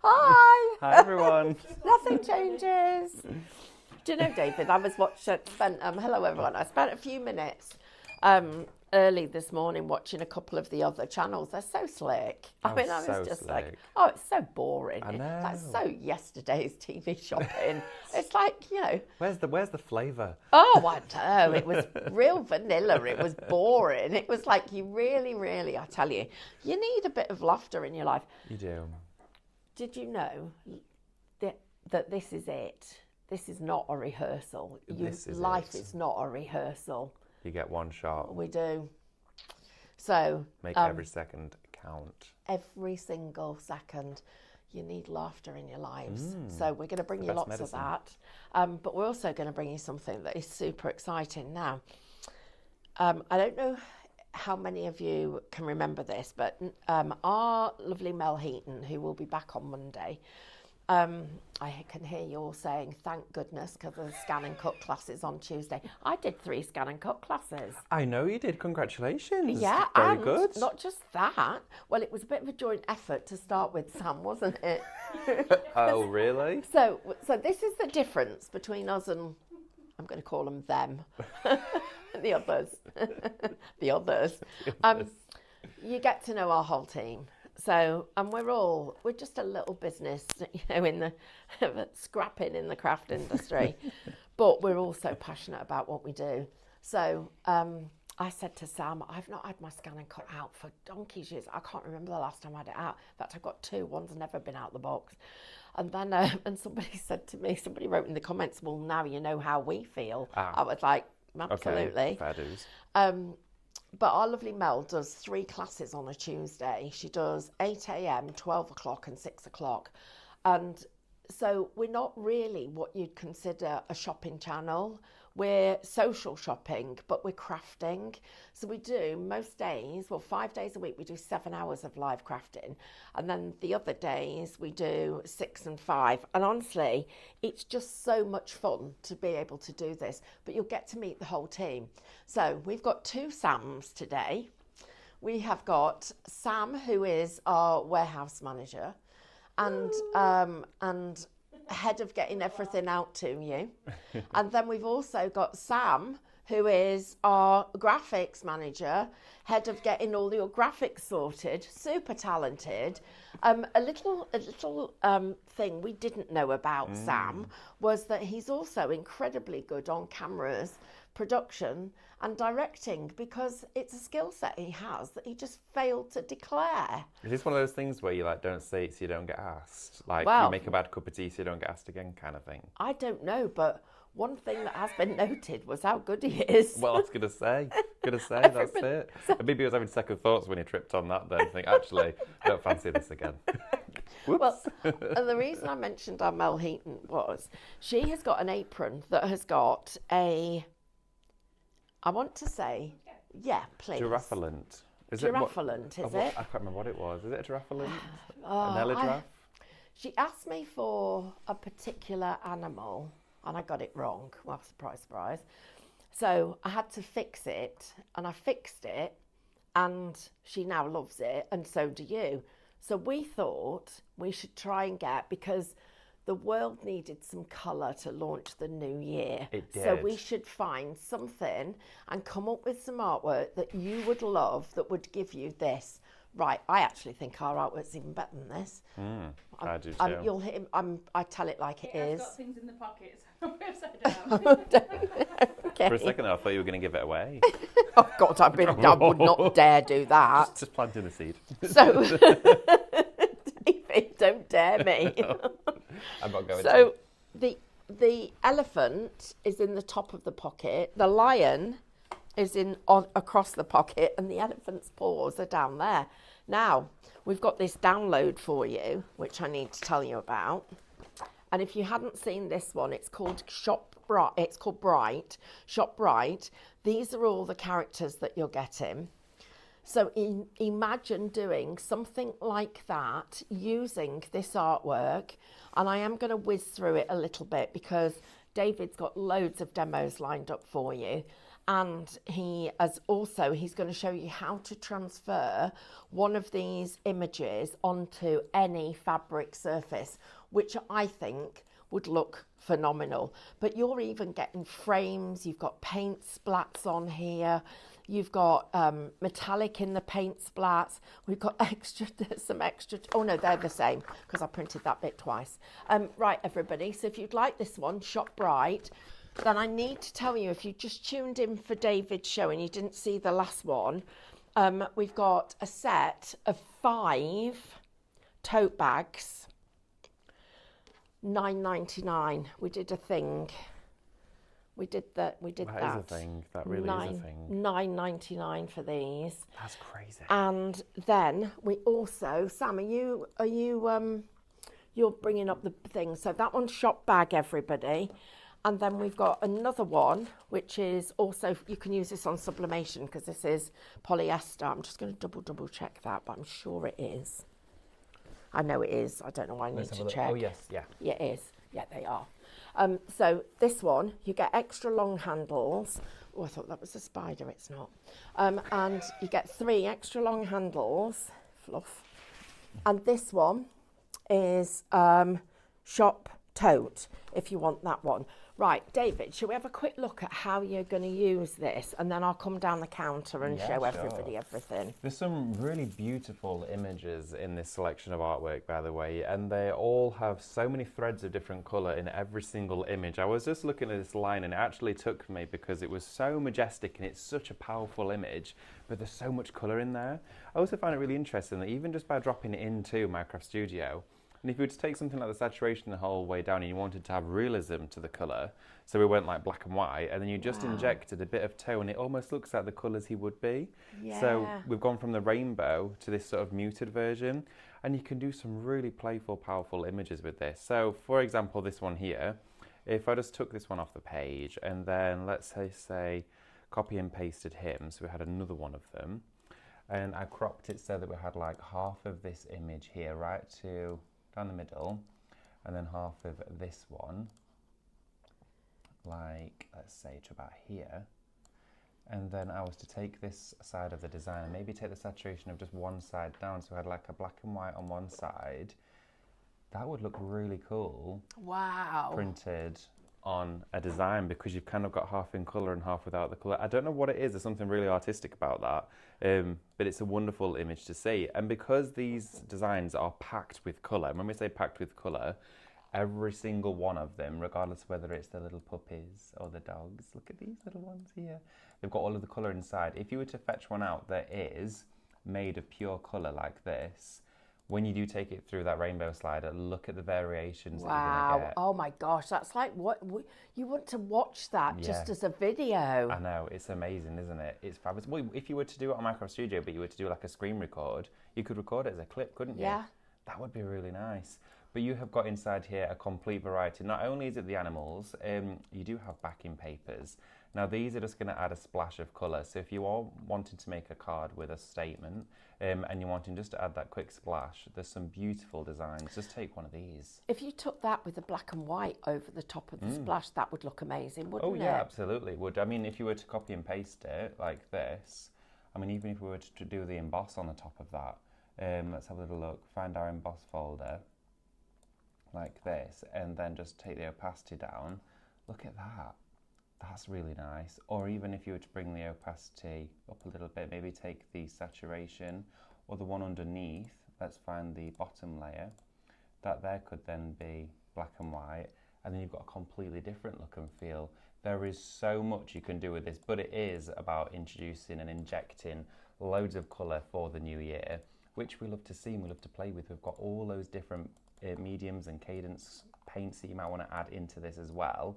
Hi. Hi, everyone. Nothing changes. Do you know, David, hello everyone. I spent a few minutes early this morning watching a couple of the other channels. They're so slick. I was just slick. like, oh, it's so boring. I know. That's so yesterday's TV shopping. It's like, Where's the flavour? Oh, I don't know. It was real vanilla. It was boring. It was like you really, I tell you, you need a bit of laughter in your life. You do. Did you know that this is it? This is not a rehearsal. Life is not a rehearsal. You get one shot. We do. So make every second count. Every single second. You need laughter in your lives. So we're going to bring you lots of that. But we're also going to bring you something that is super exciting now. I don't know how many of you can remember this, but our lovely Mel Heaton, who will be back on Monday, I can hear you all saying, thank goodness, because of the scan and cut classes on Tuesday. I did 3 scan and cut classes. I know you did. Congratulations. Yeah, Very and good. Not just that. Well, it was a bit of a joint effort to start with, Sam, wasn't it? Oh, really? So this is the difference between us and, I'm going to call them, the others. The others. You get to know our whole team. So, and we're just a little business, in the scrapping in the craft industry, but we're also passionate about what we do. So, I said to Sam, I've not had my scan and cut out for donkey's years. I can't remember the last time I had it out. In fact, I've got 2. One's never been out the box. And then, and somebody said to me, somebody wrote in the comments, well, now you know how we feel. I was like, absolutely. Okay, fair dues. But our lovely Mel does 3 classes on a Tuesday. She does 8 a.m, 12 o'clock and 6 o'clock. And so we're not really what you'd consider a shopping channel. We're social shopping, but we're crafting. So we do most days, 5 days a week, we do 7 hours of live crafting. And then the other days we do 6 and 5. And honestly, it's just so much fun to be able to do this. But you'll get to meet the whole team. So we've got 2 Sams today. We have got Sam, who is our warehouse manager, and head of getting everything out to you. And then we've also got Sam, who is our graphics manager, head of getting all your graphics sorted, super talented. A little thing we didn't know about Sam was that he's also incredibly good on cameras, production and directing, because it's a skill set he has that he just failed to declare. Is this one of those things where you don't say it so you don't get asked? You make a bad cup of tea so you don't get asked again kind of thing? I don't know, but one thing that has been noted was how good he is. Well, I was going to say, that's it. Maybe he was having second thoughts when he tripped on that then. I think, actually, I don't fancy this again. Well, and the reason I mentioned our Mel Heaton was she has got an apron that has got I want to say, yeah, please. Giraffalant. Giraffalant, is it? I can't remember what it was. Is it a giraffalant? An elidraf? She asked me for a particular animal, and I got it wrong. Well, surprise, surprise. So I had to fix it, and I fixed it, and she now loves it, and so do you. So we thought we should try and because the world needed some colour to launch the new year. It did. So we should find something and come up with some artwork that you would love that would give you this. Right, I actually think our artwork's even better than this. I do too. You'll hit him. I tell it like it is. It's got things in the pockets. Upside down. Okay. For a second, I thought you were going to give it away. Oh God, I would not dare do that. Just planting the seed. So, David, don't dare me. I'm not going So, the elephant is in the top of the pocket. The lion is across the pocket, and the elephant's paws are down there. Now, we've got this download for you, which I need to tell you about. And if you hadn't seen this one, it's called Bright. It's called Bright. Shop Bright. These are all the characters that you're getting. So imagine doing something like that using this artwork. And I am going to whiz through it a little bit because David's got loads of demos lined up for you. And he's going to show you how to transfer one of these images onto any fabric surface, which I think would look phenomenal. But you're even getting frames, you've got paint splats on here, you've got metallic in the paint splats, we've got some extra, oh no, they're the same because I printed that bit twice. Right, everybody, so if you'd like this one, Shop Bright, then I need to tell you, if you just tuned in for David's show and you didn't see the last one, we've got a set of 5 tote bags, $9.99. We did a thing. We did that. That is a thing. That really is a thing. $9.99 for these. That's crazy. And then we also, Sam, you're bringing up the thing. So that one's Shop Bag, everybody. And then we've got another one, which is also, you can use this on sublimation because this is polyester. I'm just going to double check that, but I'm sure it is. I know it is. I don't know why I need to check. Oh, yes, yeah. Yeah, it is. Yeah, they are. So this one, you get extra long handles. Oh, I thought that was a spider. It's not. And you get 3 extra long handles. Fluff. And this one is Shop Tote, if you want that one. Right, David, shall we have a quick look at how you're going to use this, and then I'll come down the counter and show everybody everything. There's some really beautiful images in this selection of artwork, by the way, and they all have so many threads of different colour in every single image. I was just looking at this line and it actually took me because it was so majestic and it's such a powerful image, but there's so much colour in there. I also find it really interesting that even just by dropping it into Minecraft Studio, and if you were to take something like the saturation the whole way down and you wanted to have realism to the colour, so we went like black and white, and then you just injected a bit of tone, it almost looks like the colours he would be. Yeah. So we've gone from the rainbow to this sort of muted version, and you can do some really playful, powerful images with this. So for example, this one here, if I just took this one off the page and then let's say copy and pasted him, so we had another one of them, and I cropped it so that we had like half of this image here, right to down the middle, and then half of this one, like let's say to about here, and then I was to take this side of the design and maybe take the saturation of just one side down, so I had like a black and white on one side. That would look really cool. Wow. Printed on a design, because you've kind of got half in colour and half without the colour. I don't know what it is, there's something really artistic about that, but it's a wonderful image to see. And because these designs are packed with colour, and when we say packed with colour, every single one of them, regardless of whether it's the little puppies or the dogs, look at these little ones here, they've got all of the colour inside. If you were to fetch one out that is made of pure colour like this, when you do take it through that rainbow slider, look at the variations that you're going to get. Oh my gosh, that's like what you want to watch that just as a video. I know, it's amazing, isn't it? It's fabulous. Well, if you were to do it on Minecraft Studio, but you were to do like a screen record, you could record it as a clip, couldn't you? Yeah. That would be really nice. But you have got inside here a complete variety. Not only is it the animals, you do have backing papers. Now these are just going to add a splash of colour. So if you are wanting to make a card with a statement, and you're wanting just to add that quick splash, there's some beautiful designs. Just take one of these. If you took that with the black and white over the top of the splash, that would look amazing, wouldn't it? Oh yeah, absolutely it would. I mean, if you were to copy and paste it like this, I mean, even if we were to do the emboss on the top of that, let's have a little look, find our emboss folder, like this, and then just take the opacity down. Look at that. That's really nice. Or even if you were to bring the opacity up a little bit, maybe take the saturation or the one underneath, let's find the bottom layer, that there could then be black and white, and then you've got a completely different look and feel. There is so much you can do with this, but it is about introducing and injecting loads of colour for the new year, which we love to see and we love to play with. We've got all those different mediums and cadence paints that you might want to add into this as well.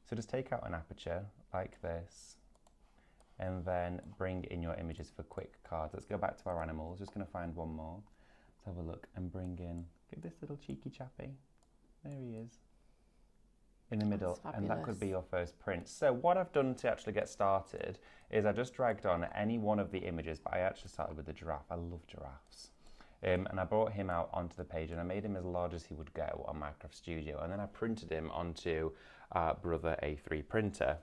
So just take out an aperture like this, and then bring in your images for quick cards. Let's go back to our animals. Just going to find one more. Let's have a look and bring in, give this little cheeky chappy. There he is. In the middle, and that could be your first print. So what I've done to actually get started is I just dragged on any one of the images, but I actually started with the giraffe. I love giraffes. And I brought him out onto the page and I made him as large as he would go on Minecraft Studio, and then I printed him onto Brother A3 printer.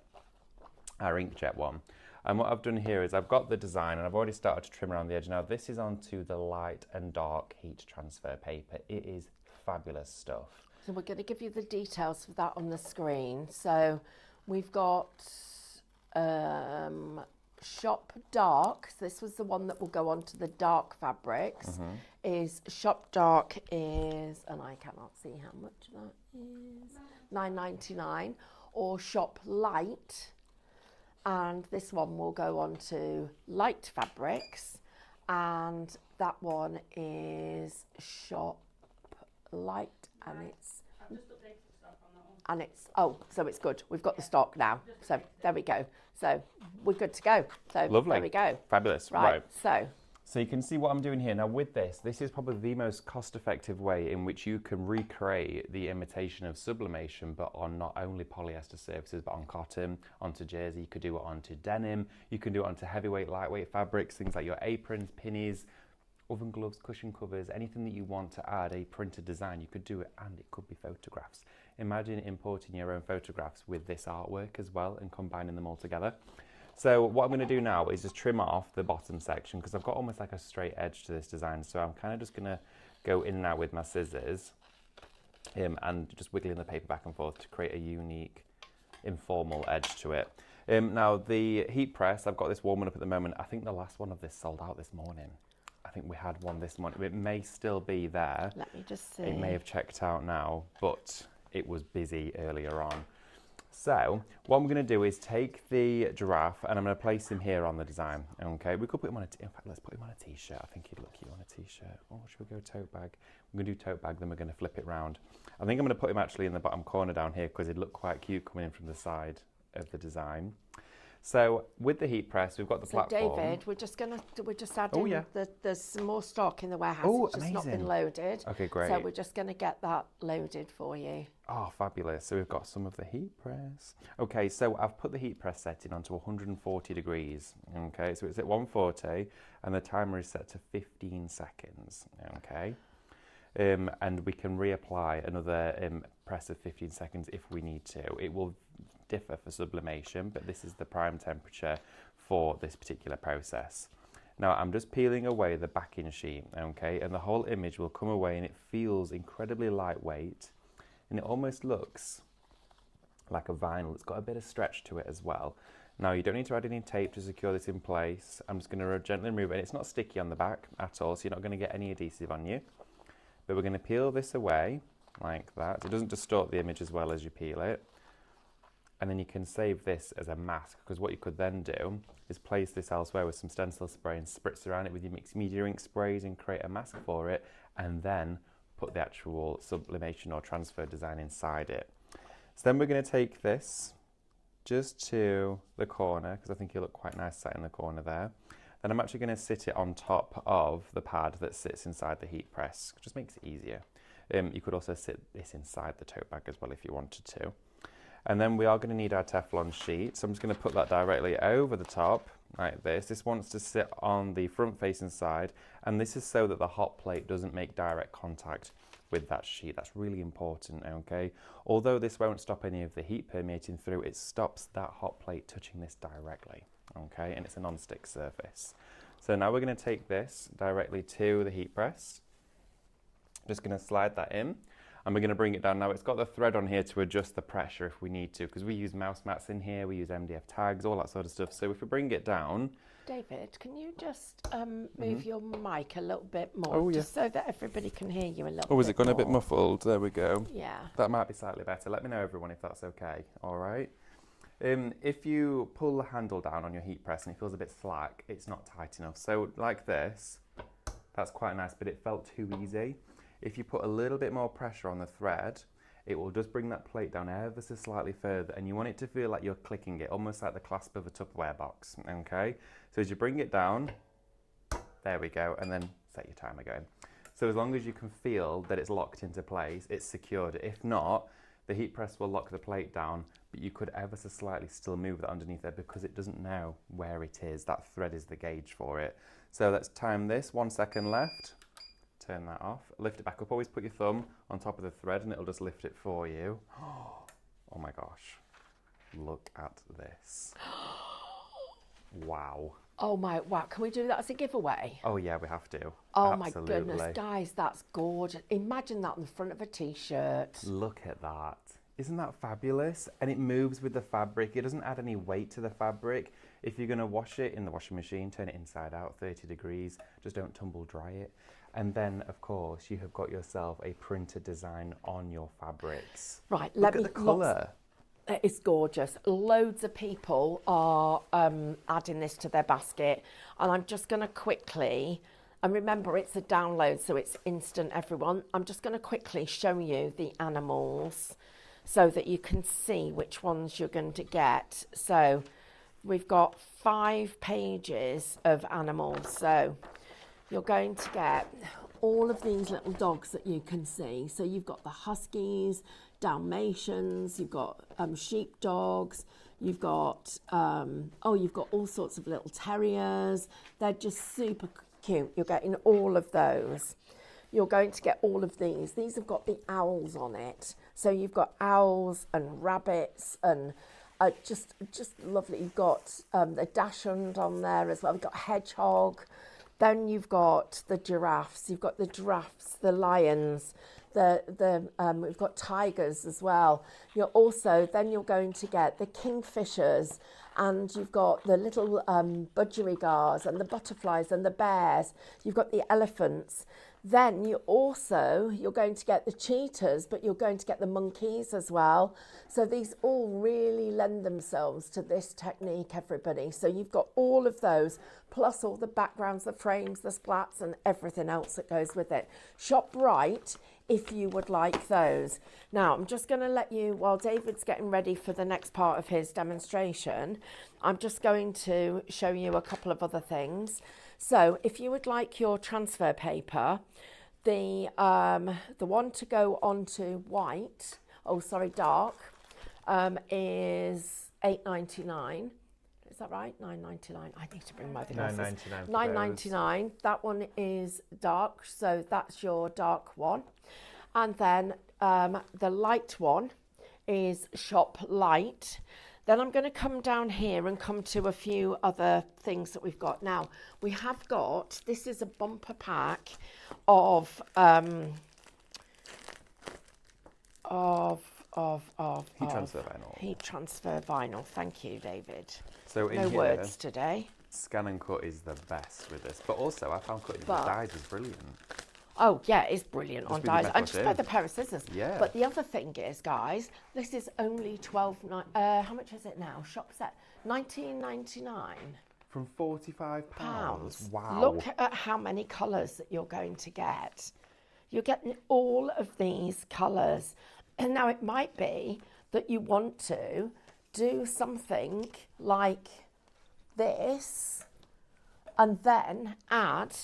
our inkjet one. And what I've done here is I've got the design and I've already started to trim around the edge. Now this is onto the light and dark heat transfer paper. It is fabulous stuff. So we're going to give you the details for that on the screen. So we've got Shop Dark. So this was the one that will go onto the dark fabrics. Is Shop Dark is, and I cannot see how much that is, £9.99, or Shop Light, and this one will go on to light fabrics, and that one is Shop Light, and it's I've just updated stock on that one. and it's so it's good. We've got the stock now, so there we go. So we're good to go. So Lovely. there we go. Fabulous. Right. So you can see what I'm doing here. Now with this is probably the most cost-effective way in which you can recreate the imitation of sublimation, but on not only polyester surfaces, but on cotton, onto jersey. You could do it onto denim. You can do it onto heavyweight, lightweight fabrics, things like your aprons, pinnies, oven gloves, cushion covers, anything that you want to add a printed design, you could do it, and it could be photographs. Imagine importing your own photographs with this artwork as well and combining them all together. So what I'm going to do now is just trim off the bottom section because I've got almost like a straight edge to this design. So I'm kind of just going to go in and out with my scissors and just wiggling the paper back and forth to create a unique, informal edge to it. Now the heat press, I've got this warming up at the moment. I think the last one of this sold out this morning. I think we had one this morning. It may still be there. Let me just see. It may have checked out now, but it was busy earlier on. So what I'm going to do is take the giraffe and I'm going to place him here on the design. Okay, we could put him on in fact, let's put him on a t-shirt. I think he'd look cute on a t-shirt. Or should we go tote bag? We're going to do tote bag, then we're going to flip it round. I think I'm going to put him actually in the bottom corner down here because he'd look quite cute coming in from the side of the design. So with the heat press, we've got the platform. David, we're just adding there's some more stock in the warehouse. Oh, it's just not been amazing. Loaded. Okay, great. So we're just going to get that loaded for you. Oh, fabulous. So we've got some of the heat press. Okay, so I've put the heat press setting onto 140 degrees. Okay, so it's at 140 and the timer is set to 15 seconds. Okay. And we can reapply another press of 15 seconds if we need to. It will differ for sublimation, but this is the prime temperature for this particular process. Now I'm just peeling away the backing sheet, okay, and the whole image will come away and it feels incredibly lightweight and it almost looks like a vinyl. It's got a bit of stretch to it as well. Now you don't need to add any tape to secure this in place. I'm just going to gently remove it, and it's not sticky on the back at all, so you're not going to get any adhesive on you. But we're going to peel this away like that. It doesn't distort the image as well as you peel it. And then you can save this as a mask, because what you could then do is place this elsewhere with some stencil spray and spritz around it with your mixed media ink sprays and create a mask for it, and then put the actual sublimation or transfer design inside it. So then we're going to take this just to the corner, because I think it'll look quite nice sat in the corner there. Then I'm actually going to sit it on top of the pad that sits inside the heat press. It just makes it easier. You could also sit this inside the tote bag as well if you wanted to. And then we are going to need our Teflon sheet. So I'm just going to put that directly over the top like this. This wants to sit on the front facing side, and this is so that the hot plate doesn't make direct contact with that sheet. That's really important, okay? Although this won't stop any of the heat permeating through, it stops that hot plate touching this directly, okay? And it's a non-stick surface. So now we're going to take this directly to the heat press. Just going to slide that in. And we're going to bring it down. Now it's got the thread on here to adjust the pressure if we need to, because we use mouse mats in here, we use MDF tags, all that sort of stuff. So if we bring it down... David, can you just move your mic a little bit more, just so that everybody can hear you a little bit more? Oh, is it gone a bit muffled? There we go. Yeah. That might be slightly better. Let me know, everyone, if that's okay. All right. If you pull the handle down on your heat press and it feels a bit slack, it's not tight enough. So like this, that's quite nice, but it felt too easy. If you put a little bit more pressure on the thread, it will just bring that plate down ever so slightly further, and you want it to feel like you're clicking it, almost like the clasp of a Tupperware box, okay? So as you bring it down, there we go, and then set your timer going. So as long as you can feel that it's locked into place, it's secured. If not, the heat press will lock the plate down, but you could ever so slightly still move that underneath there because it doesn't know where it is. That thread is the gauge for it. So let's time this, 1 second left. Turn that off, lift it back up. Always put your thumb on top of the thread and it'll just lift it for you. Oh my gosh. look at this. Wow. Oh my, wow. Can we do that as a giveaway? Oh yeah, we have to. Oh Absolutely. my goodness, guys, that's gorgeous. Imagine that on the front of a t-shirt. Look at that. Isn't that fabulous? And it moves with the fabric. It doesn't add any weight to the fabric. If you're going to wash it in the washing machine, turn it inside out, 30 degrees. Just don't tumble dry it. And then, of course, you have got yourself a printed design on your fabrics. Right, Look at the colour. It's gorgeous. Loads of people are adding this to their basket. And I'm just going to quickly, and remember it's a download, so it's instant, everyone. I'm just going to quickly show you the animals so that you can see which ones you're going to get. So we've got 5 pages of animals. So you're going to get all of these little dogs that you can see. So you've got the Huskies, Dalmatians, you've got sheepdogs, you've got, you've got all sorts of little terriers. They're just super cute. You're getting all of those. You're going to get all of these. These have got the owls on it. So you've got owls and rabbits and just lovely. You've got the dachshund on there as well. We've got hedgehog. Then you've got the giraffes. You've got the giraffes, the lions. We've got tigers as well. You're going to get the kingfishers, and you've got the little budgerigars and the butterflies and the bears. You've got the elephants. Then you're going to get the cheetahs, but you're going to get the monkeys as well. So these all really lend themselves to this technique, everybody. So you've got all of those, plus all the backgrounds, the frames, the splats, and everything else that goes with it. Shop right if you would like those. Now, I'm just going to let you, while David's getting ready for the next part of his demonstration, I'm just going to show you a couple of other things. So if you would like your transfer paper, the one to go onto dark, is $8.99. Is that right? $9.99. I need to bring my glasses. $9.99. That one is dark, so that's your dark one. And then the light one is shop light. Then I'm going to come down here and come to a few other things that we've got. Now, we have got, this is a bumper pack of Heat transfer vinyl. Heat transfer vinyl. Thank you, David. So in no here, words today. Scan and cut is the best with this. But also, I found cutting with dyes is brilliant. Oh, yeah, it's brilliant on dyes. And just by the pair of scissors. Yeah. But the other thing is, guys, this is only how much is it now? Shop set, $19.99. From £45? Wow. Look at how many colours that you're going to get. You're getting all of these colours. And now it might be that you want to do something like this and then add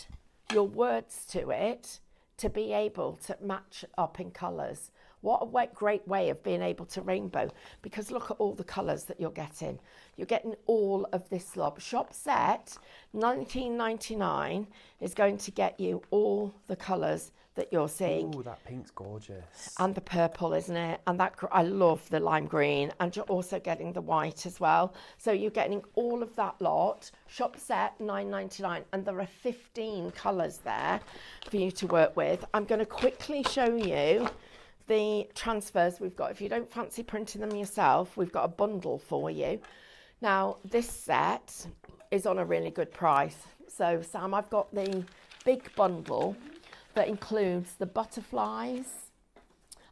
your words to it to be able to match up in colours. What a great way of being able to rainbow, because look at all the colours that you're getting. You're getting all of this lot. Shop set, $19.99 is going to get you all the colours that you're seeing. Ooh, that pink's gorgeous. And the purple, isn't it? And that I love the lime green. And you're also getting the white as well. So you're getting all of that lot. Shop set, $9.99. And there are 15 colours there for you to work with. I'm going to quickly show you the transfers we've got. If you don't fancy printing them yourself, we've got a bundle for you. Now, this set is on a really good price. So, Sam, I've got the big bundle that includes the butterflies,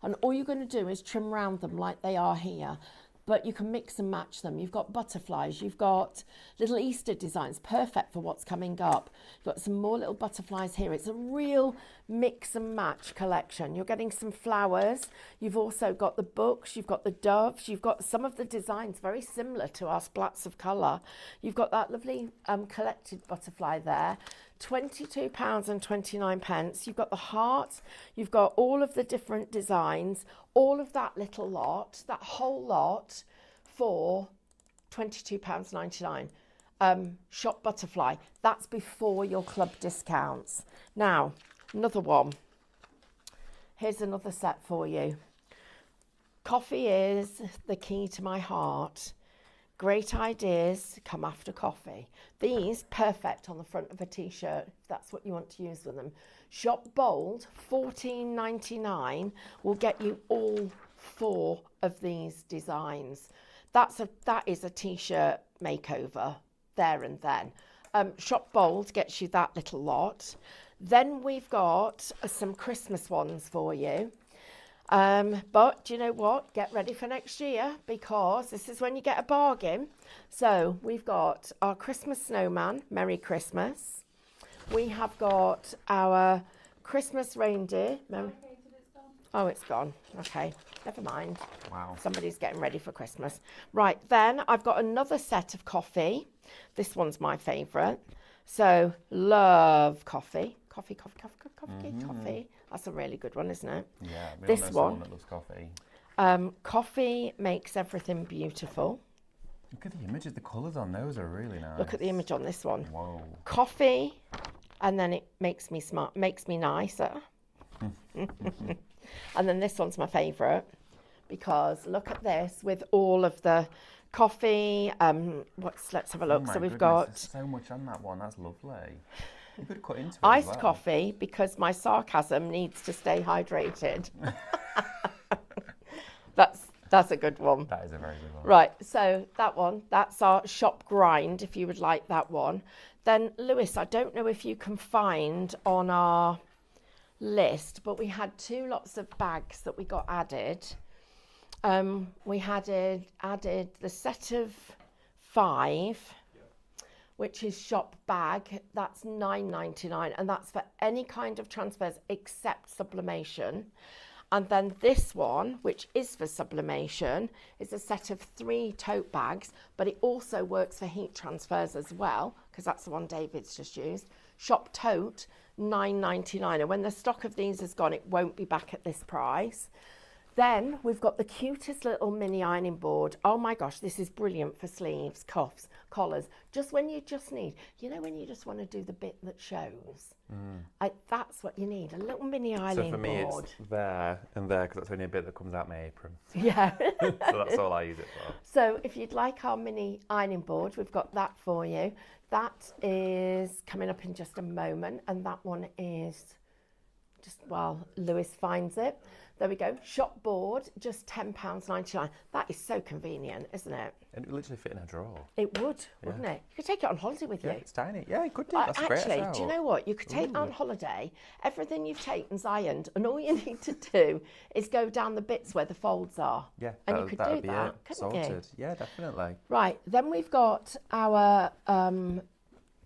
and all you're going to do is trim around them like they are here, but you can mix and match them. You've got butterflies, you've got little Easter designs, perfect for what's coming up. You've got some more little butterflies here. It's a real mix and match collection. You're getting some flowers. You've also got the books, you've got the doves, you've got some of the designs very similar to our splats of colour. You've got that lovely collected butterfly there. £22.29. You've got the heart, you've got all of the different designs, all of that little lot, that whole lot for £22.99. Shop Butterfly, that's before your club discounts. Now, another one. Here's another set for you. Coffee is the key to my heart. Great ideas come after coffee. These, perfect on the front of a t-shirt, if that's what you want to use with them. Shop Bold, $14.99 will get you all 4 of these designs. That is a t-shirt makeover there and then. Shop Bold gets you that little lot. Then we've got some Christmas ones for you. But do you know what? Get ready for next year, because this is when you get a bargain. So we've got our Christmas snowman, Merry Christmas. We have got our Christmas reindeer. Oh, it's gone. Okay, never mind. Wow. Somebody's getting ready for Christmas. Right, then I've got another set of coffee. This one's my favourite. So, love coffee. Coffee. That's a really good one, isn't it? Yeah, we This all know one. someone that loves coffee. Coffee makes everything beautiful. Look at the images, the colours on those are really nice. Look at the image on this one. Whoa. Coffee, and then it makes me smart, makes me nicer. And then this one's my favourite, because look at this with all of the coffee. Let's have a look. Oh my So we've goodness, got there's so much on that one. That's lovely. You could cut into it iced as well. coffee, because my sarcasm needs to stay hydrated. That's a good one. That is a very good one. Right, so that one, that's our shop grind, if you would like that one. Then, Lewis, I don't know if you can find on our list, but we had 2 lots of bags that we got added. We had added the set of 5, which is shop bag. That's $9.99, and that's for any kind of transfers except sublimation. And then this one, which is for sublimation, is a set of 3 tote bags, but it also works for heat transfers as well, because that's the one David's just used. Shop tote, $9.99. And when the stock of these is gone, it won't be back at this price. Then we've got the cutest little mini ironing board. Oh my gosh, this is brilliant for sleeves, cuffs, collars. Just when you just need, when you just want to do the bit that shows. That's what you need, a little mini ironing board. So for me, it's there and there, because that's only a bit that comes out my apron. Yeah. So that's all I use it for. So if you'd like our mini ironing board, we've got that for you. That is coming up in just a moment, and that one is just while Lewis finds it. There we go. Shop board, just £10.99. That is so convenient, isn't it? And it would literally fit in a drawer. It would, wouldn't it? You could take it on holiday with you. Yeah, it's tiny. Yeah, you could do. That's a great Actually, shout. do you know what? You could take it on holiday, everything you've taken's ironed, and all you need to do is go down the bits where the folds are. Yeah, and you could do that, couldn't you? Sorted. Yeah, definitely. Right, then we've got our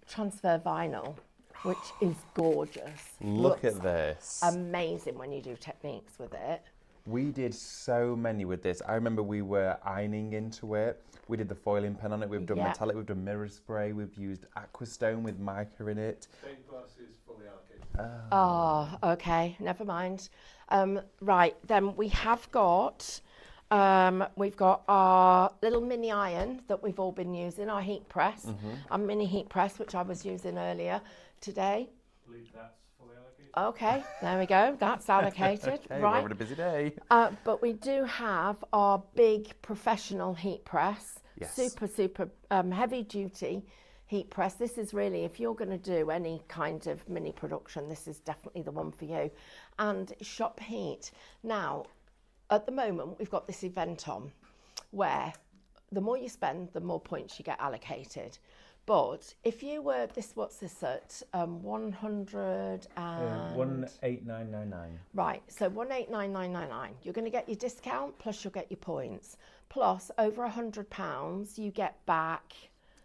transfer vinyl, which is gorgeous. Look Looks at this. amazing when you do techniques with it. We did so many with this. I remember we were ironing into it. We did the foiling pen on it. We've done metallic. We've done mirror spray. We've used Aquastone with mica in it. Stained glass is fully allocated. Oh, okay, never mind. Right, then we've got our little mini iron that we've all been using, our heat press, our mini heat press, which I was using earlier today. I believe that's fully allocated. Okay, there we go. That's allocated. Okay, we're right. having a busy day. But we do have our big professional heat press. Yes. Super heavy duty heat press. This is really, if you're going to do any kind of mini production, this is definitely the one for you. And Shop Heat. Now, at the moment, we've got this event on where the more you spend, the more points you get allocated. But if you were what's this at 100 and 18999. right, so 189,999. You're going to get your discount plus you'll get your points. Plus over £100, you get back.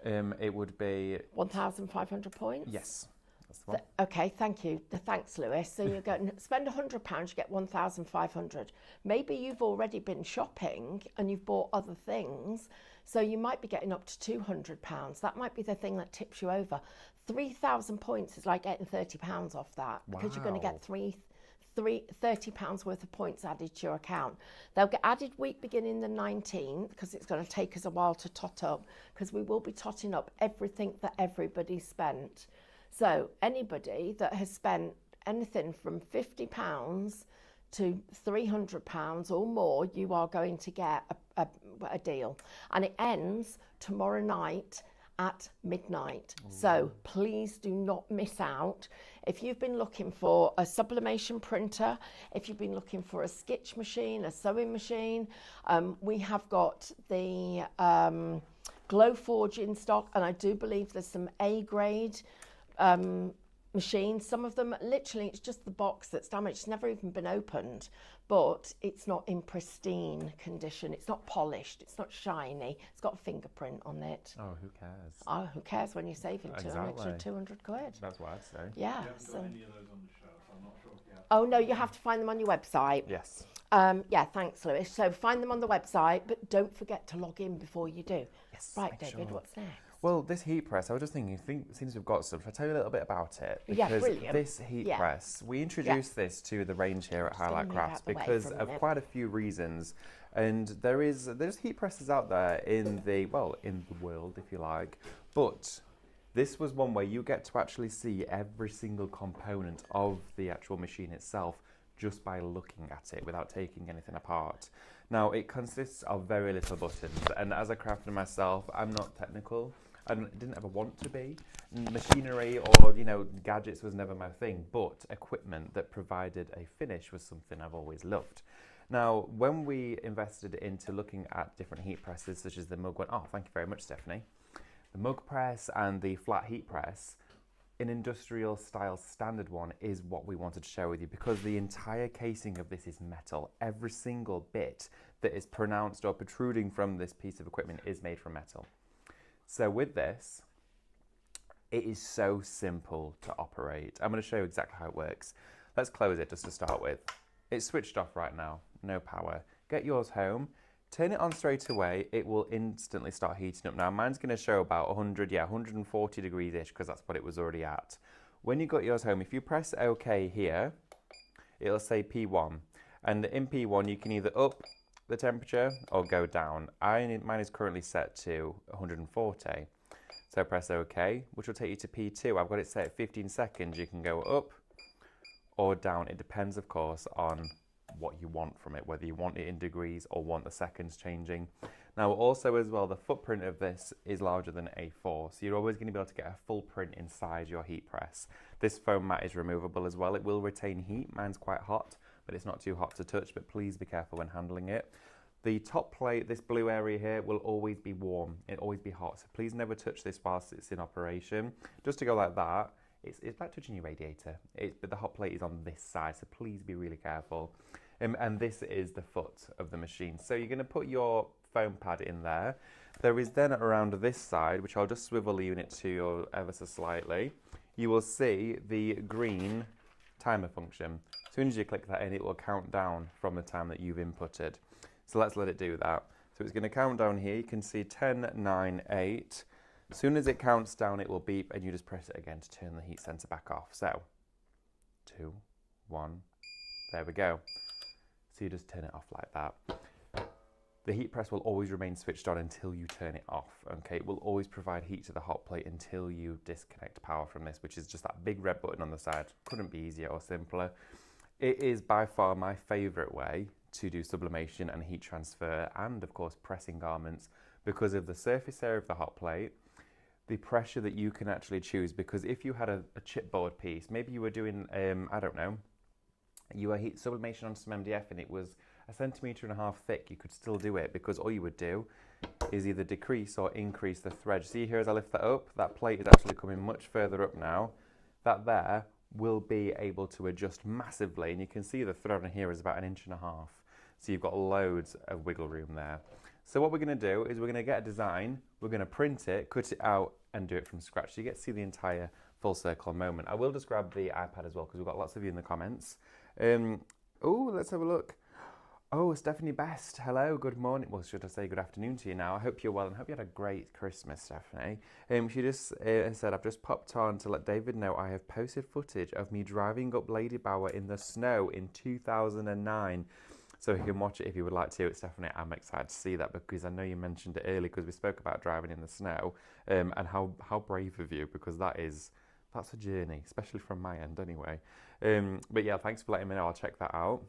It would be 1,500 points. yes. That's the one. Okay, thank you. Thanks, Lewis. So you're going to spend £100, you get 1,500. Maybe you've already been shopping and you've bought other things, so you might be getting up to £200. That might be the thing that tips you over. 3,000 points is like getting £30 off that, because you're going to get £30 worth of points added to your account. They'll get added week beginning the 19th, because it's going to take us a while to tot up, because we will be totting up everything that everybody's spent. So anybody that has spent anything from £50 to £300 or more, you are going to get a deal. And it ends tomorrow night at midnight. So please do not miss out. If you've been looking for a sublimation printer, if you've been looking for a stitch machine, a sewing machine, we have got the Glowforge in stock, and I do believe there's some A grade machines. Some of them, literally, it's just the box that's damaged. It's never even been opened, but it's not in pristine condition. It's not polished. It's not shiny. It's got a fingerprint on it. Oh, who cares? Oh, who cares when you're saving an extra Exactly. £200? That's what I'd say. Yeah. We haven't So. got any of those on the shelf. I'm not sure if you have. Oh no, you have to find them on your website. Yes. Yeah, thanks, Lewis. So find them on the website, but don't forget to log in before you do. Yes. Right, make David, sure. what's next? Well, this heat press, I was just thinking, since we've got some, should I tell you a little bit about it? Yeah, Because brilliant. this heat Yeah. press, we introduced this to the range here at Just gonna Highlight move Crafts out the way because for a of minute. quite a few reasons. And there's heat presses out there in the world, if you like. But this was one where you get to actually see every single component of the actual machine itself just by looking at it without taking anything apart. Now, it consists of very little buttons, and as a crafter myself, I'm not technical. I didn't ever want to be. Machinery or, gadgets was never my thing, but equipment that provided a finish was something I've always loved. Now, when we invested into looking at different heat presses, such as the mug one, thank you very much, Stephanie. The mug press and the flat heat press, an industrial style standard one is what we wanted to share with you because the entire casing of this is metal. Every single bit that is pronounced or protruding from this piece of equipment is made from metal. So with this, it is so simple to operate. I'm going to show you exactly how it works. Let's close it just to start with. It's switched off right now, no power. Get yours home, turn it on straight away, it will instantly start heating up. Now mine's going to show about 140 degrees-ish because that's what it was already at. When you got yours home, if you press OK here, it'll say P1. And in P1 you can either up the temperature or go down. Mine is currently set to 140. So press OK, which will take you to P2. I've got it set at 15 seconds. You can go up or down. It depends, of course, on what you want from it, whether you want it in degrees or want the seconds changing. Now, also as well, the footprint of this is larger than A4, so you're always going to be able to get a full print inside your heat press. This foam mat is removable as well. It will retain heat. Mine's quite hot, but it's not too hot to touch, but please be careful when handling it. The top plate, this blue area here, will always be warm. It'll always be hot, so please never touch this whilst it's in operation. Just to go like that, it's like touching your radiator, but the hot plate is on this side, so please be really careful. And this is the foot of the machine. So you're going to put your foam pad in there. There is then around this side, which I'll just swivel the unit to you ever so slightly, you will see the green timer function. As soon as you click that in, it will count down from the time that you've inputted. So let's let it do that. So it's going to count down here. You can see 10, 9, 8. As soon as it counts down, it will beep, and you just press it again to turn the heat sensor back off. So, 2, 1, there we go. So you just turn it off like that. The heat press will always remain switched on until you turn it off, okay? It will always provide heat to the hot plate until you disconnect power from this, which is just that big red button on the side. Couldn't be easier or simpler. It is by far my favourite way to do sublimation and heat transfer and, of course, pressing garments because of the surface area of the hot plate, the pressure that you can actually choose. Because if you had a chipboard piece, maybe you were doing, I don't know, you were heat sublimation on some MDF and it was 1.5 centimeters thick, you could still do it because all you would do is either decrease or increase the thread. See here as I lift that up, that plate is actually coming much further up now. That there will be able to adjust massively, and you can see the thread on here is about 1.5 inches. So you've got loads of wiggle room there. So what we're going to do is we're going to get a design, we're going to print it, cut it out and do it from scratch. So you get to see the entire full circle moment. I will just grab the iPad as well because we've got lots of you in the comments. Oh, let's have a look. Oh, Stephanie Best, hello, good morning. Well, should I say good afternoon to you now? I hope you're well and hope you had a great Christmas, Stephanie. She just said, I've just popped on to let David know I have posted footage of me driving up Lady Bower in the snow in 2009. So you can watch it if you would like to. Stephanie, I'm excited to see that because I know you mentioned it earlier because we spoke about driving in the snow and how brave of you, because that's a journey, especially from my end anyway. But yeah, thanks for letting me know. I'll check that out.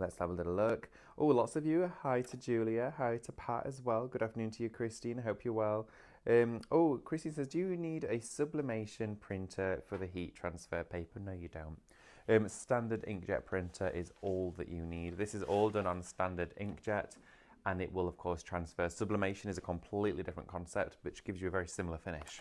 Let's have a little look. Oh, lots of you. Hi to Julia. Hi to Pat as well. Good afternoon to you, Christine. I hope you're well. Christine says, do you need a sublimation printer for the heat transfer paper? No, you don't. Standard inkjet printer is all that you need. This is all done on standard inkjet, and it will, of course, transfer. Sublimation is a completely different concept, which gives you a very similar finish.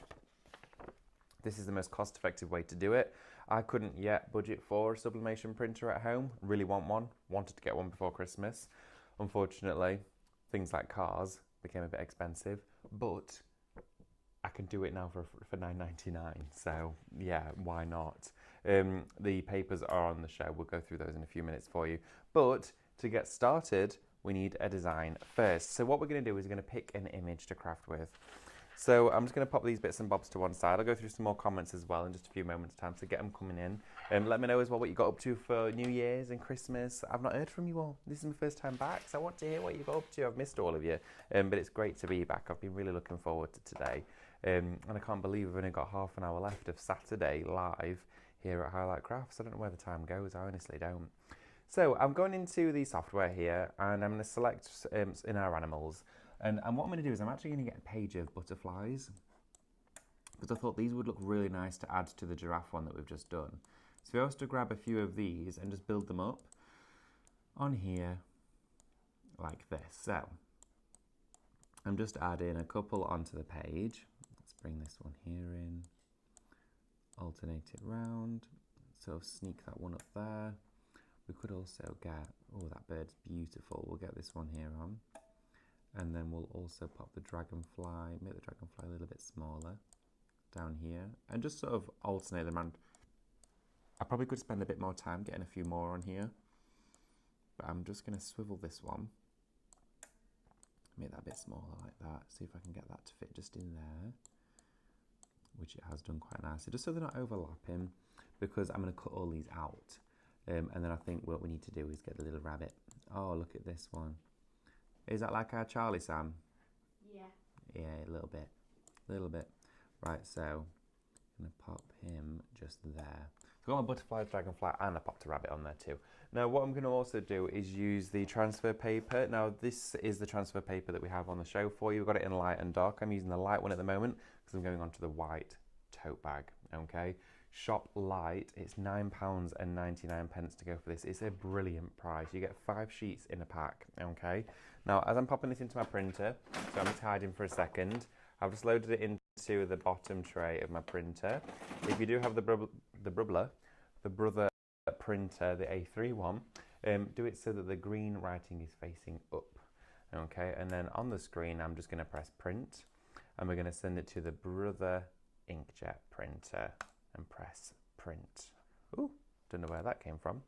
This is the most cost-effective way to do it. I couldn't yet budget for a sublimation printer at home. Really want one. Wanted to get one before Christmas. Unfortunately, things like cars became a bit expensive, but I can do it now for $9.99. So yeah, why not? The papers are on the show. We'll go through those in a few minutes for you. But to get started, we need a design first. So what we're going to do is we're going to pick an image to craft with. So I'm just going to pop these bits and bobs to one side. I'll go through some more comments as well in just a few moments' time to get them coming in. Let me know as well what you got up to for New Year's and Christmas. I've not heard from you all. This is my first time back, so I want to hear what you got up to. I've missed all of you, but it's great to be back. I've been really looking forward to today. And I can't believe we've only got half an hour left of Saturday live here at Highlight Crafts. I don't know where the time goes. I honestly don't. So I'm going into the software here, and I'm going to select in our animals. And what I'm going to do is I'm actually going to get a page of butterflies, because I thought these would look really nice to add to the giraffe one that we've just done. So if I was to grab a few of these and just build them up on here like this. So I'm just adding a couple onto the page. Let's bring this one here in, alternate it round, so sneak that one up there. We could also get, oh, that bird's beautiful. We'll get this one here on. And then we'll also pop the dragonfly, make the dragonfly a little bit smaller down here, and just sort of alternate them around. I probably could spend a bit more time getting a few more on here, but I'm just going to swivel this one, make that a bit smaller like that, see if I can get that to fit just in there, which it has done quite nicely, just so they're not overlapping, because I'm going to cut all these out. And then I think what we need to do is get the little rabbit. Oh, look at this one. Is that like our Charlie, Sam? Yeah. Yeah, a little bit. Right, so I'm going to pop him just there. So I've got my butterfly, dragonfly, and I popped a rabbit on there too. Now what I'm going to also do is use the transfer paper. Now this is the transfer paper that we have on the show for you. We've got it in light and dark. I'm using the light one at the moment because I'm going on to the white tote bag, okay? Shop Light, it's £9.99 to go for this. It's a brilliant price. You get 5 sheets in a pack, okay? Now, as I'm popping this into my printer, so I'm just hiding for a second, I've just loaded it into the bottom tray of my printer. If you do have the Brother printer, the A3 one, do it so that the green writing is facing up, okay? And then on the screen, I'm just going to press print, and we're going to send it to the Brother inkjet printer and press print. Ooh, don't know where that came from.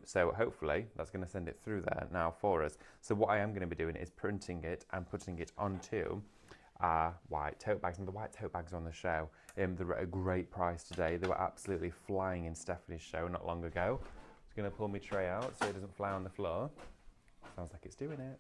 So hopefully that's going to send it through there now for us. So what I am going to be doing is printing it and putting it onto our white tote bags. And the white tote bags are on the show. They're at a great price today. They were absolutely flying in Stephanie's show not long ago. Just going to pull my tray out so it doesn't fly on the floor. Sounds like it's doing it.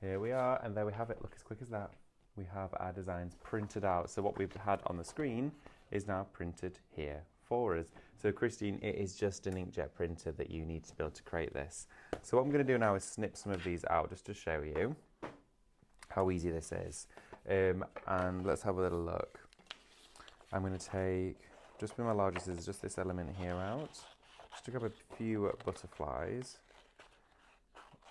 Here we are, and there we have it. Look, as quick as that. We have our designs printed out. So what we've had on the screen is now printed here for us. So Christine, it is just an inkjet printer that you need to be able to create this. So what I'm going to do now is snip some of these out just to show you how easy this is. And let's have a little look. I'm going to take, just with my larger scissors, just this element here out, just to grab a few butterflies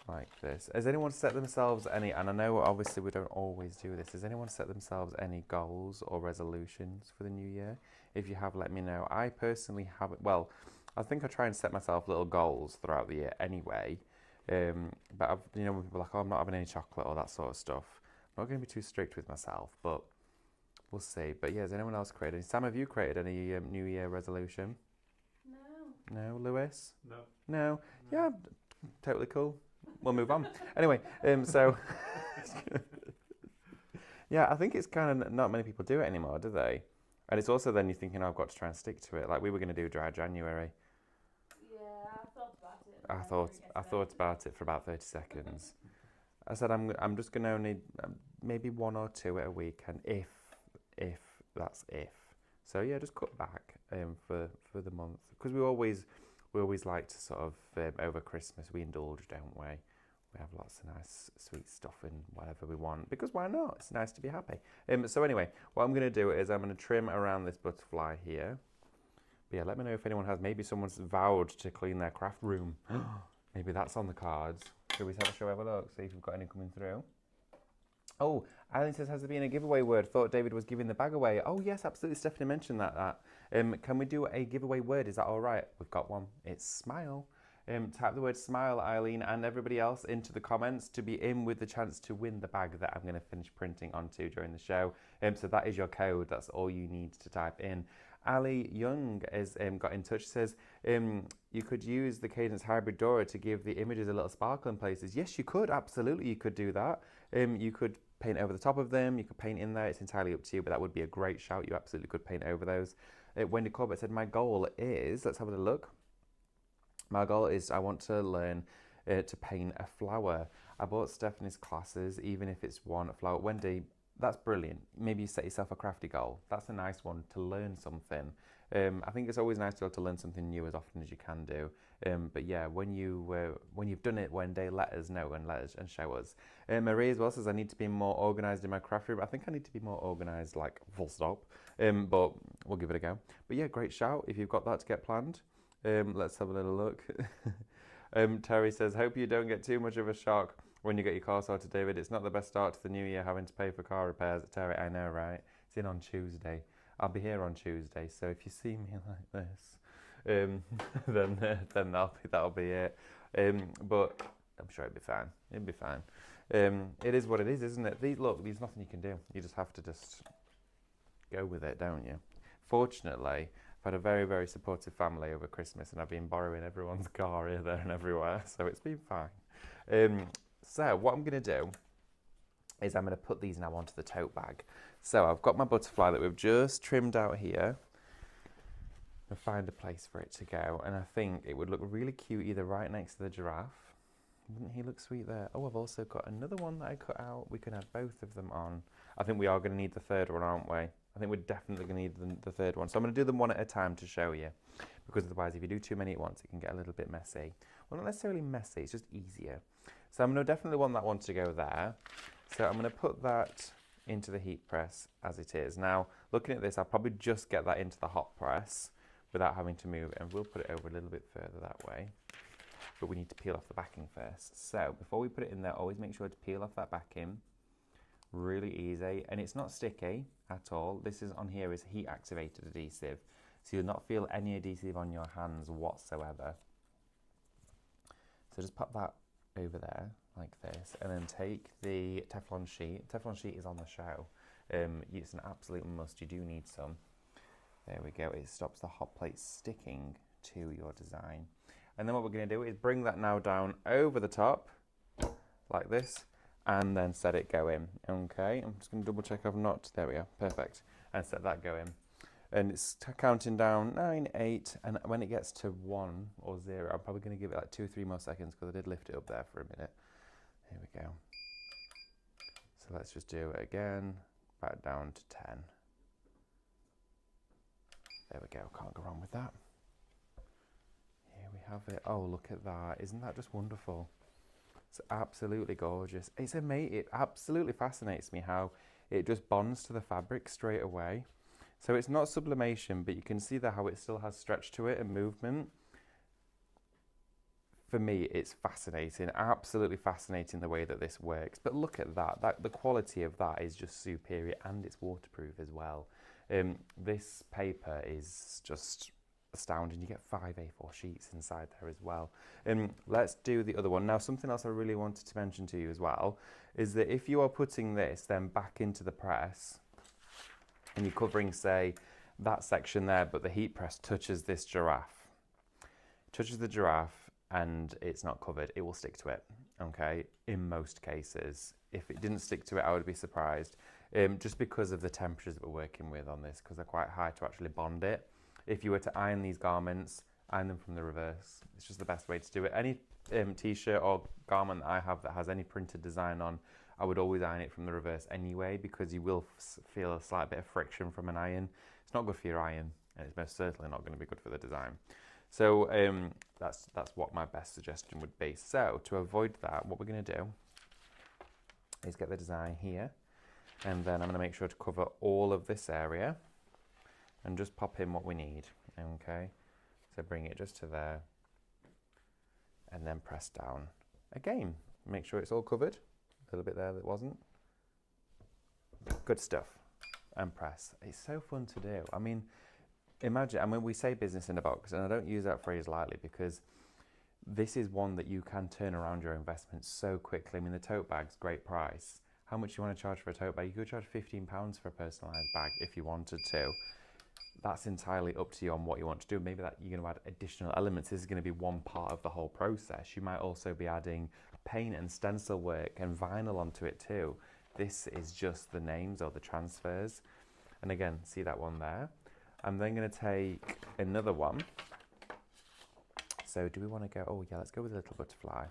like this. Has anyone set themselves any, and I know obviously we don't always do this, has anyone set themselves any goals or resolutions for the new year? If you have, let me know. I personally haven't. Well, I think I try and set myself little goals throughout the year anyway. But I've, you know, when people are like, oh, I'm not having any chocolate or that sort of stuff. I'm not going to be too strict with myself, but we'll see. But yeah, has anyone else created any? Sam, have you created any New Year resolution? No. No, Lewis? No. No. Yeah, totally cool. We'll move on. Anyway, so yeah, I think it's kind of not many people do it anymore, do they? And it's also then you're thinking, oh, I've got to try and stick to it. Like we were going to do dry January. Yeah, I thought about it. I thought about it for about 30 seconds. I said I'm just going to only maybe 1 or 2 a week, and if that's if. So yeah, just cut back for the month, because we always we always like to sort of, over Christmas, we indulge, don't we? We have lots of nice sweet stuff and whatever we want, because why not? It's nice to be happy. So anyway, what I'm going to do is I'm going to trim around this butterfly here. But yeah, let me know if anyone has, maybe someone's vowed to clean their craft room. Maybe that's on the cards. Shall we have a look, see if we've got any coming through? Oh, Eileen says, has there been a giveaway word? Thought David was giving the bag away. Oh yes, absolutely, Stephanie mentioned that. Can we do a giveaway word? Is that all right? We've got one. It's smile. Type the word smile, Eileen, and everybody else into the comments to be in with the chance to win the bag that I'm going to finish printing onto during the show. So that is your code. That's all you need to type in. Ali Young has got in touch, says, you could use the Cadence Hybrid Dora to give the images a little sparkle in places. Yes, you could. Absolutely, you could do that. You could paint over the top of them. You could paint in there. It's entirely up to you, but that would be a great shout. You absolutely could paint over those. Wendy Corbett said, my goal is, let's have a little look. My goal is I want to learn to paint a flower. I bought Stephanie's classes, even if it's one flower. Wendy, that's brilliant. Maybe you set yourself a crafty goal. That's a nice one, to learn something. I think it's always nice to be able to learn something new as often as you can do. But yeah, when you've done it one day, let us know and show us. Marie as well says, I need to be more organised in my craft room. I think I need to be more organised, like full stop. But we'll give it a go. But yeah, great shout if you've got that to get planned. Let's have a little look. Terry says, hope you don't get too much of a shock when you get your car sorted, David. It's not the best start to the new year having to pay for car repairs. Terry, I know, right? It's in on Tuesday. I'll be here on Tuesday, so if you see me like this, then that'll be it. But I'm sure it'll be fine. It'll be fine. It is what it is, isn't it? Look, there's nothing you can do. You just have to just go with it, don't you? Fortunately, I've had a very, very supportive family over Christmas, and I've been borrowing everyone's car here, there and everywhere, so it's been fine. So what I'm going to do is I'm going to put these now onto the tote bag. So I've got my butterfly that we've just trimmed out here. I'll find a place for it to go, and I think it would look really cute either right next to the giraffe. Wouldn't he look sweet there? Oh, I've also got another one that I cut out. We can add both of them on. I think we are going to need the third one, aren't we? I think we're definitely going to need the third one. So I'm going to do them one at a time to show you, because otherwise if you do too many at once, it can get a little bit messy. Well, not necessarily messy, it's just easier. So I'm going to definitely want that one to go there. So I'm going to put that into the heat press as it is. Now, looking at this, I'll probably just get that into the hot press without having to move it, and we'll put it over a little bit further that way. But we need to peel off the backing first. So before we put it in there, always make sure to peel off that backing. Really easy, and it's not sticky at all. This is on here is heat activated adhesive, so you'll not feel any adhesive on your hands whatsoever. So just pop that over there like this, and then take the Teflon sheet. Teflon sheet is on the show. It's an absolute must. You do need some. There we go. It stops the hot plate sticking to your design. And then what we're going to do is bring that now down over the top like this, and then set it go in. Okay, I'm just going to double check I've not, there we are, perfect. And set that go in. And it's counting down 9, 8, and when it gets to 1 or 0, I'm probably going to give it like 2 or 3 more seconds, because I did lift it up there for a minute. Here we go. So let's just do it again, back down to 10. There we go, can't go wrong with that. Here we have it. Oh, look at that. Isn't that just wonderful? It's absolutely gorgeous. It's amazing. It absolutely fascinates me how it just bonds to the fabric straight away. So it's not sublimation, but you can see there how it still has stretch to it and movement. For me, it's fascinating. Absolutely fascinating the way that this works. But look at that. The quality of that is just superior, and it's waterproof as well. This paper is just astounding. You get 5 A4 sheets inside there as well. Let's do the other one. Now, something else I really wanted to mention to you as well is that if you are putting this then back into the press and you're covering, say, that section there, but the heat press touches this giraffe, touches the giraffe and it's not covered, it will stick to it, okay, in most cases. If it didn't stick to it, I would be surprised, just because of the temperatures that we're working with on this, because they're quite high to actually bond it. If you were to iron these garments, iron them from the reverse. It's just the best way to do it. Any t-shirt or garment that I have that has any printed design on, I would always iron it from the reverse anyway, because you will feel a slight bit of friction from an iron. It's not good for your iron, and it's most certainly not going to be good for the design. So that's what my best suggestion would be. So to avoid that, what we're going to do is get the design here, and then I'm going to make sure to cover all of this area and just pop in what we need. Okay, so bring it just to there and then press down again. Make sure it's all covered. A little bit there that wasn't. Good stuff. And press. It's so fun to do. I mean, imagine, I mean, we say business in a box, and I don't use that phrase lightly because this is one that you can turn around your investment so quickly. I mean, the tote bag's great price. How much do you want to charge for a tote bag? You could charge £15 for a personalised bag if you wanted to. That's entirely up to you on what you want to do. Maybe that you're going to add additional elements. This is going to be one part of the whole process. You might also be adding paint and stencil work and vinyl onto it too. This is just the names or the transfers. And again, see that one there? I'm then going to take another one. So do we want to go, oh yeah, let's go with a little butterfly.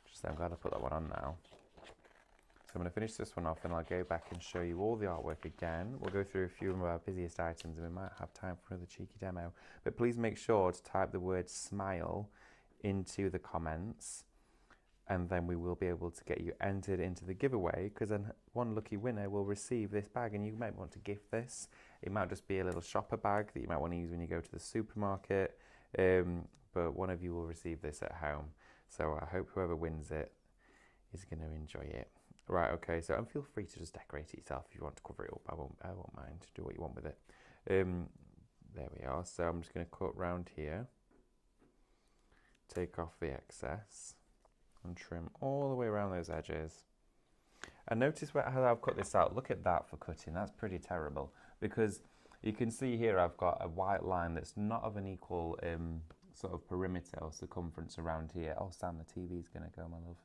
Just I'm glad I put that one on now. So I'm going to finish this one off and I'll go back and show you all the artwork again. We'll go through a few of our busiest items and we might have time for another cheeky demo. But please make sure to type the word smile into the comments, and then we will be able to get you entered into the giveaway, because then one lucky winner will receive this bag, and you might want to gift this. It might just be a little shopper bag that you might want to use when you go to the supermarket, but one of you will receive this at home. So I hope whoever wins it is going to enjoy it. Right, okay, so and feel free to just decorate it yourself if you want to cover it up. I won't mind. Do what you want with it. There we are. So I'm just going to cut round here, take off the excess, and trim all the way around those edges. And notice how I've cut this out. Look at that for cutting. That's pretty terrible, because you can see here I've got a white line that's not of an equal sort of perimeter or circumference around here. Oh, Sam, the TV's going to go, my love.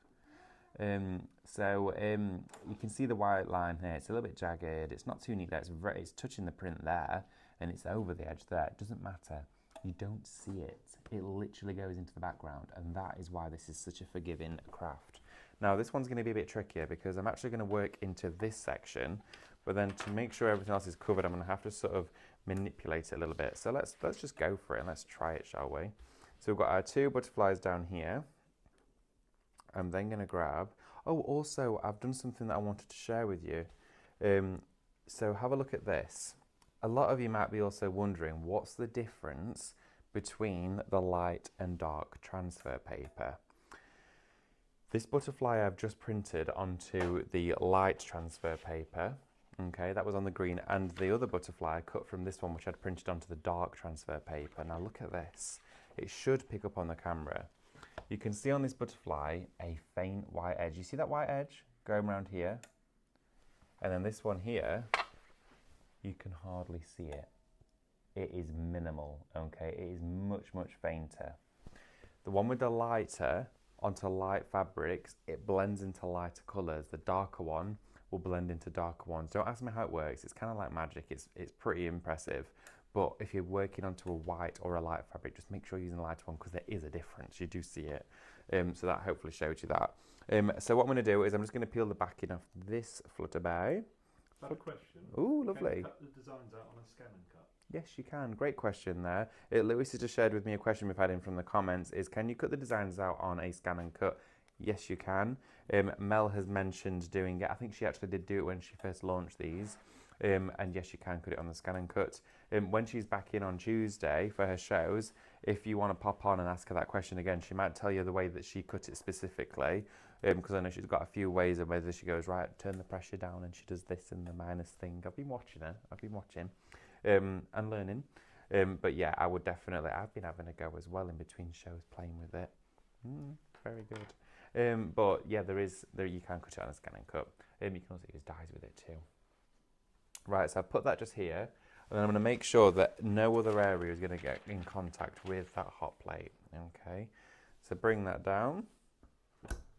You can see the white line here. It's a little bit jagged. It's not too neat there. It's touching the print there, and it's over the edge there. It doesn't matter. You don't see it. It literally goes into the background, and that is why this is such a forgiving craft. Now, this one's going to be a bit trickier because I'm actually going to work into this section, but then to make sure everything else is covered, I'm going to have to sort of manipulate it a little bit. So let's just go for it and let's try it, shall we? So we've got our two butterflies down here. I'm then going to grab, oh, also I've done something that I wanted to share with you. So have a look at this. A lot of you might be also wondering, what's the difference between the light and dark transfer paper? This butterfly I've just printed onto the light transfer paper. Okay, that was on the green, and the other butterfly I cut from this one, which I'd printed onto the dark transfer paper. Now look at this. It should pick up on the camera. You can see on this butterfly a faint white edge. You see that white edge going around here? And then this one here, you can hardly see it. It is minimal, okay? It is much, much fainter. The one with the lighter onto light fabrics, it blends into lighter colours. The darker one will blend into darker ones. Don't ask me how it works. It's kind of like magic. It's pretty impressive. But if you're working onto a white or a light fabric, just make sure you're using the lighter one, because there is a difference. You do see it. So that hopefully showed you that. So what I'm going to do is I'm just going to peel the backing off this Flutterby. I have a question. Ooh, lovely. Can you cut the designs out on a scan and cut? Yes, you can. Great question there. Lewis has just shared with me a question we've had in from the comments is, can you cut the designs out on a scan and cut? Yes, you can. Mel has mentioned doing it. I think she actually did do it when she first launched these. And yes, you can cut it on the scan and cut. When she's back in on Tuesday for her shows, if you want to pop on and ask her that question again, she might tell you the way that she cut it specifically, because I know she's got a few ways of whether she goes, right, turn the pressure down, and she does this and the minus thing. I've been watching her. I've been watching and learning. But yeah, I've been having a go as well in between shows, playing with it. Very good. But yeah, you can cut it on a scan and cut. You can also use dyes with it too. Right, so I've put that just here, and then I'm going to make sure that no other area is going to get in contact with that hot plate. Okay, so bring that down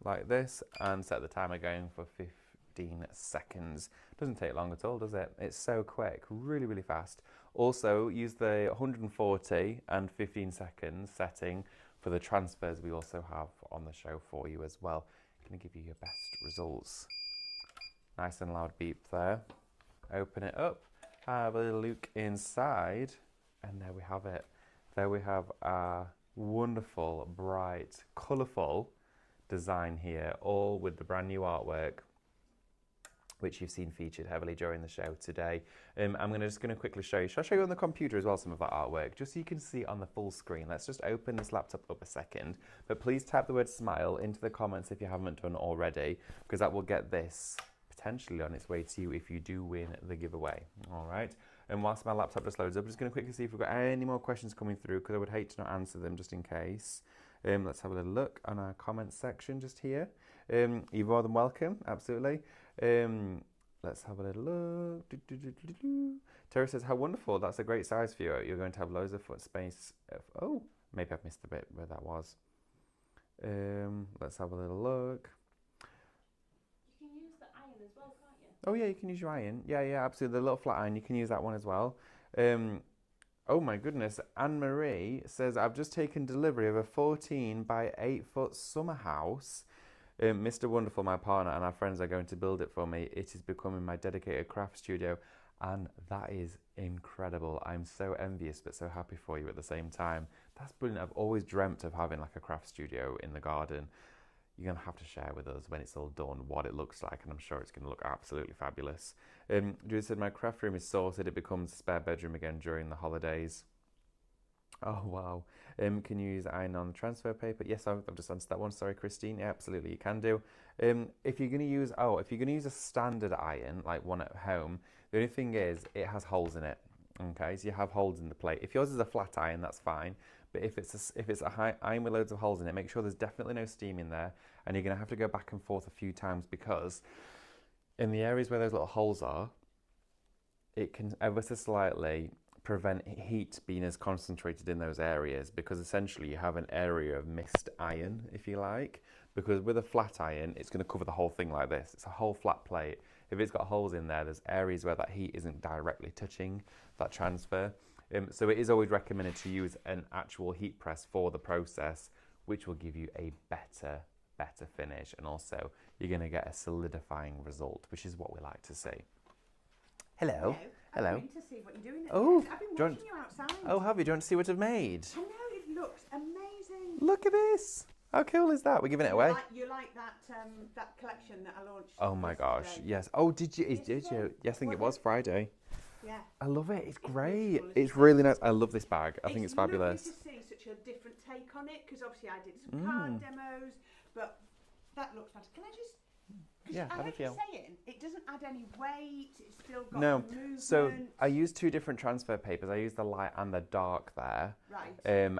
like this and set the timer going for 15 seconds. Doesn't take long at all, does it? It's so quick, really, really fast. Also, use the 140 and 15 seconds setting for the transfers we also have on the show for you as well. Going to give you your best results. Nice and loud beep there. Open it up, have a little look inside, and there we have it. There we have our wonderful, bright, colourful design here, all with the brand new artwork, which you've seen featured heavily during the show today. I'm just going to quickly show you. Shall I show you on the computer as well some of that artwork, just so you can see on the full screen? Let's just open this laptop up a second. But please type the word smile into the comments if you haven't done already, because that will get this potentially on its way to you if you do win the giveaway. All right. And whilst my laptop just loads up, I'm just going to quickly see if we've got any more questions coming through, because I would hate to not answer them just in case. Let's have a little look on our comments section just here. You're more than welcome, absolutely. Let's have a little look. Terry says, how wonderful. That's a great size for you. You're going to have loads of foot space. Oh, maybe I've missed the bit where that was. Let's have a little look. You can use the iron as well, can't you? Oh, yeah, you can use your iron. Yeah, absolutely. The little flat iron, you can use that one as well. Oh, my goodness. Anne-Marie says, I've just taken delivery of a 14 by 8 foot summer house. Mr. Wonderful, my partner, and our friends are going to build it for me. It is becoming my dedicated craft studio, and that is incredible. I'm so envious but so happy for you at the same time. That's brilliant. I've always dreamt of having like a craft studio in the garden. You're going to have to share with us when it's all done what it looks like, and I'm sure it's going to look absolutely fabulous. Judy said, my craft room is sorted. It becomes a spare bedroom again during the holidays. Oh, wow. Can you use iron on transfer paper? Yes, I've just answered that one. Sorry, Christine. Yeah, absolutely, you can do. If you're going to use a standard iron, like one at home, the only thing is it has holes in it. Okay, so you have holes in the plate. If yours is a flat iron, that's fine. But if it's a high iron with loads of holes in it, make sure there's definitely no steam in there, and you're going to have to go back and forth a few times, because in the areas where those little holes are, it can ever so slightly prevent heat being as concentrated in those areas, because essentially you have an area of missed iron, if you like, because with a flat iron it's going to cover the whole thing like this. It's a whole flat plate. If it's got holes in there, there's areas where that heat isn't directly touching that transfer. So it is always recommended to use an actual heat press for the process, which will give you a better finish, and also you're going to get a solidifying result, which is what we like to see. Hello. I'm going to see what you're doing. Oh, I've been watching you outside. Oh, have you? Do you want to see what I've made? I know, it looks amazing. Look at this. How cool is that? We're giving it away. You like that that collection that I launched? Oh my gosh, yesterday? yes. Oh, did you? Did you? Yes, I think it was Friday. Yeah. I love it. It's great. beautiful, It's really nice. I love this bag. I think it's lovely fabulous. to see such a different take on it, because obviously I did some card demos, but that looks fantastic. Can I just? Yeah, I have a like you're feel. saying, it doesn't add any weight. It's still got No, the movement. so I used two different transfer papers. I used the light and the dark there. Right. And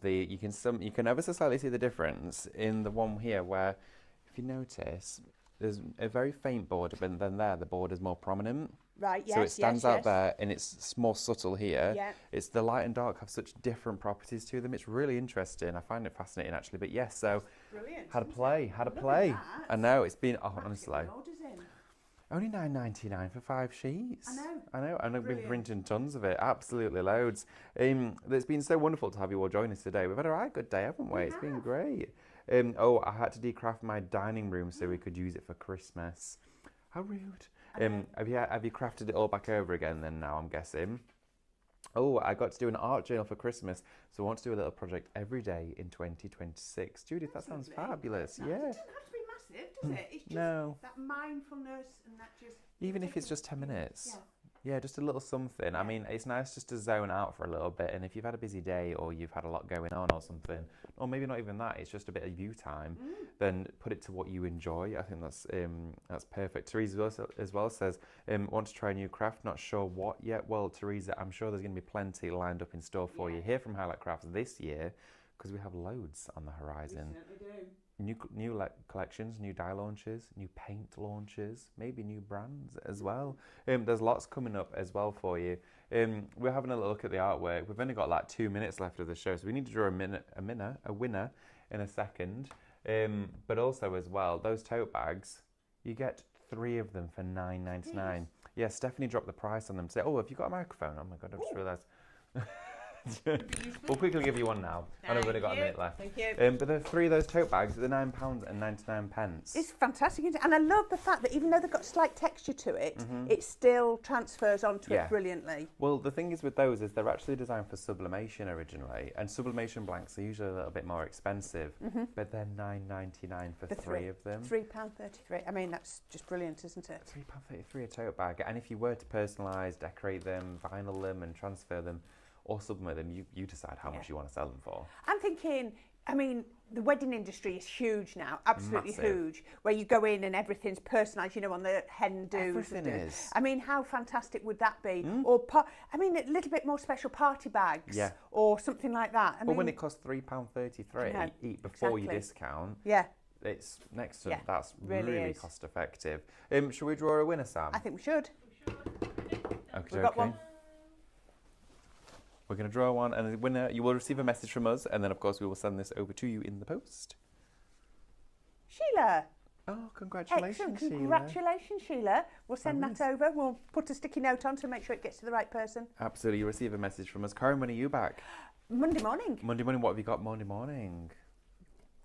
you can ever so slightly see the difference in the one here, where if you notice, there's a very faint border, but then there the border is more prominent. Right. Yes. So it stands out yes. there, and it's more subtle here. Yeah. It's the light and dark have such different properties to them. It's really interesting. I find it fascinating, actually. But yes, so Brilliant. had a isn't play, it? had a Look at play. that. I know it's been Have to get honestly my orders in. only £9.99 for 5 sheets. I know. and I've been Brilliant. printing tons of it, absolutely loads. It's been so wonderful to have you all join us today. We've had a right good day, haven't we? It's been have. great. I had to decraft my dining room so we could use it for Christmas. How rude. Have you crafted it all back over again then now, I'm guessing? Oh, I got to do an art journal for Christmas, so I want to do a little project every day in 2026. Judith, that sounds Lovely. fabulous. Nice. Yeah. It doesn't have to be massive, does it? It's just No. that mindfulness and that just... Even if take it's a- just 10 minutes. Yeah. Yeah, just a little something. I mean, it's nice just to zone out for a little bit. And if you've had a busy day or you've had a lot going on or something, or maybe not even that, it's just a bit of you time, then put it to what you enjoy. I think that's perfect. Teresa as well says, want to try a new craft, not sure what yet. Well, Teresa, I'm sure there's going to be plenty lined up in store for you here from Highlight Crafts this year, because we have loads on the We horizon. certainly do. New collections, new dye launches, new paint launches, maybe new brands as well. There's lots coming up as well for you. We're having a look at the artwork. We've only got like 2 minutes left of the show, so we need to draw a winner in a second. But also as well, those tote bags, you get 3 of them for $9.99. Yeah, Stephanie dropped the price on them. Say, oh, have you got a microphone? Oh my God, I just realised. We'll quickly give you one now. I know we've only got a Thank you. minute left. Thank you. But the three of those tote bags, they're £9.99. It's fantastic, isn't it? And I love the fact that even though they've got slight texture to it, it still transfers onto Yeah. it brilliantly. Well, the thing is with those is they're actually designed for sublimation originally, and sublimation blanks are usually a little bit more expensive, but they're £9.99 for The three of them. £3.33. I mean, that's just brilliant, isn't it? £3.33 a tote bag, and if you were to personalise, decorate them, vinyl them, and transfer them, or sublimate them, you decide how much you want to sell them for. I'm thinking, I mean, the wedding industry is huge now, absolutely Massive. huge, where you go in and everything's personalised, you know, on the hen do's. Everything is. I mean, how fantastic would that be? Or, I mean, a little bit more special party bags. Yeah. Or something like that. I But mean, when it costs £3.33 I know, eat before you exactly. discount, yeah, it's next to Yeah, that's really really is. cost effective. Shall we draw a winner, Sam? I think we should. Okay, We've got one. We're going to draw one, and the winner, you will receive a message from us, and then, of course, we will send this over to you in the post. Sheila. Oh, congratulations, Excellent. Sheila. Congratulations, Sheila. We'll send Fabulous. that over. We'll put a sticky note on to make sure it gets to the right person. Absolutely, you'll receive a message from us. Karen, when are you back? Monday morning. Monday morning, what have you got Monday morning?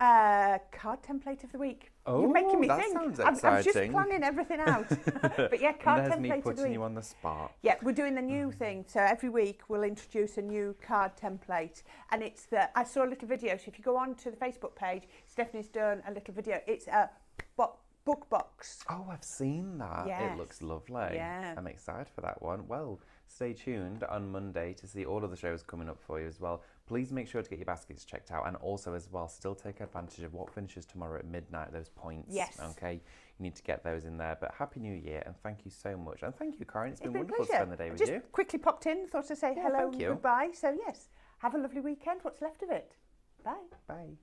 Card template of the week. Oh, You're making me that think. sounds I'm just exciting. planning everything out. But yeah, card And there's me template of the putting week. you on the spot. Yeah, we're doing the new thing. So every week we'll introduce a new card template. And it's I saw a little video. So if you go on to the Facebook page, Stephanie's done a little video. It's a book box. Oh, I've seen that. Yes. It looks lovely. Yeah. I'm excited for that one. Well, stay tuned on Monday to see all of the shows coming up for you as well. Please make sure to get your baskets checked out, and also as well, still take advantage of what finishes tomorrow at midnight, those points. Yes. Okay. You need to get those in there. But Happy New Year, and thank you so much. And thank you, Karen. It's been a wonderful to pleasure. spend the day with Just you. quickly popped in, thought to say Yeah, hello thank and you. goodbye. So yes, have a lovely weekend. What's left of it. Bye. Bye.